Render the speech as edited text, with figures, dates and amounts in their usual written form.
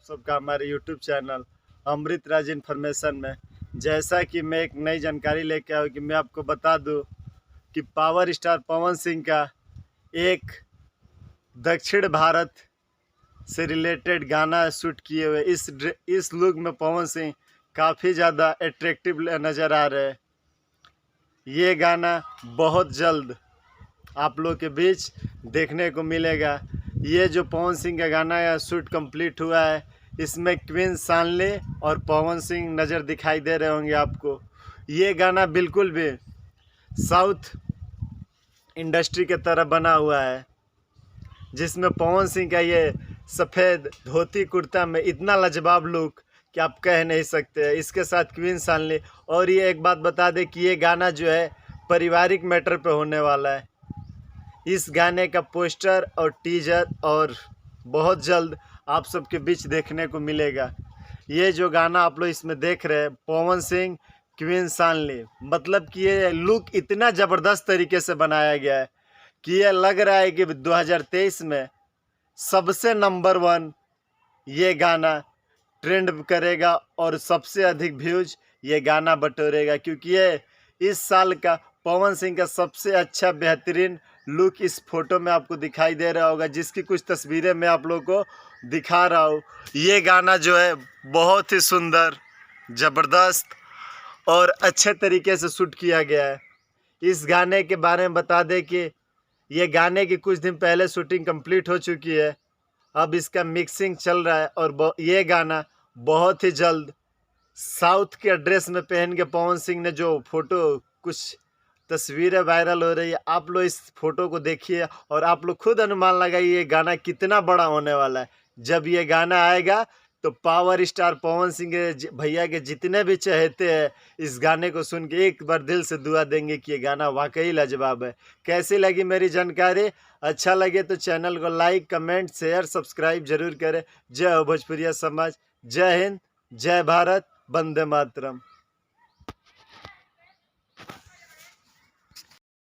आप सबका हमारे YouTube channel Amrit Raj information में। जैसा कि मैं एक नई जानकारी लेके आया हूँ कि मैं आपको बता दूं कि पावर स्टार पवन सिंह का एक दक्षिण भारत से रिलेटेड गाना शूट किए हुए। इस लुक में पवन सिंह काफ़ी ज़्यादा अट्रैक्टिव नज़र आ रहे हैं। ये गाना बहुत जल्द आप लोग के बीच देखने को मिलेगा। ये जो पवन सिंह का गाना है शूट कंप्लीट हुआ है, इसमें क्वीन शानली और पवन सिंह नज़र दिखाई दे रहे होंगे आपको। ये गाना बिल्कुल भी साउथ इंडस्ट्री के तरह बना हुआ है, जिसमें पवन सिंह का ये सफ़ेद धोती कुर्ता में इतना लाजवाब लुक कि आप कह नहीं सकते। इसके साथ क्वीन शानली। और ये एक बात बता दें कि ये गाना जो है पारिवारिक मैटर पे होने वाला है। इस गाने का पोस्टर और टीजर और बहुत जल्द आप सबके बीच देखने को मिलेगा। ये जो गाना आप लोग इसमें देख रहे हैं, पवन सिंह क्वीन शानली, मतलब कि ये लुक इतना ज़बरदस्त तरीके से बनाया गया है कि ये लग रहा है कि 2023 में सबसे नंबर 1 ये गाना ट्रेंड करेगा और सबसे अधिक व्यूज ये गाना बटोरेगा, क्योंकि ये इस साल का पवन सिंह का सबसे अच्छा बेहतरीन लुक इस फोटो में आपको दिखाई दे रहा होगा, जिसकी कुछ तस्वीरें मैं आप लोगों को दिखा रहा हूँ। ये गाना जो है बहुत ही सुंदर, ज़बरदस्त और अच्छे तरीके से शूट किया गया है। इस गाने के बारे में बता दें कि ये गाने की कुछ दिन पहले शूटिंग कंप्लीट हो चुकी है। अब इसका मिक्सिंग चल रहा है और ये गाना बहुत ही जल्द साउथ के ड्रेस में पहन के पवन सिंह ने जो फोटो कुछ तस्वीरें वायरल हो रही है, आप लोग इस फोटो को देखिए और आप लोग खुद अनुमान लगाइए ये गाना कितना बड़ा होने वाला है। जब ये गाना आएगा तो पावर स्टार पवन सिंह के भैया के जितने भी चहेते हैं इस गाने को सुन के एक बार दिल से दुआ देंगे कि ये गाना वाकई लाजवाब है। कैसी लगी मेरी जानकारी? अच्छा लगे तो चैनल को लाइक, कमेंट, शेयर, सब्सक्राइब जरूर करें। जय हो भोजपुरिया समाज। जय हिंद, जय भारत, वंदे मातरम।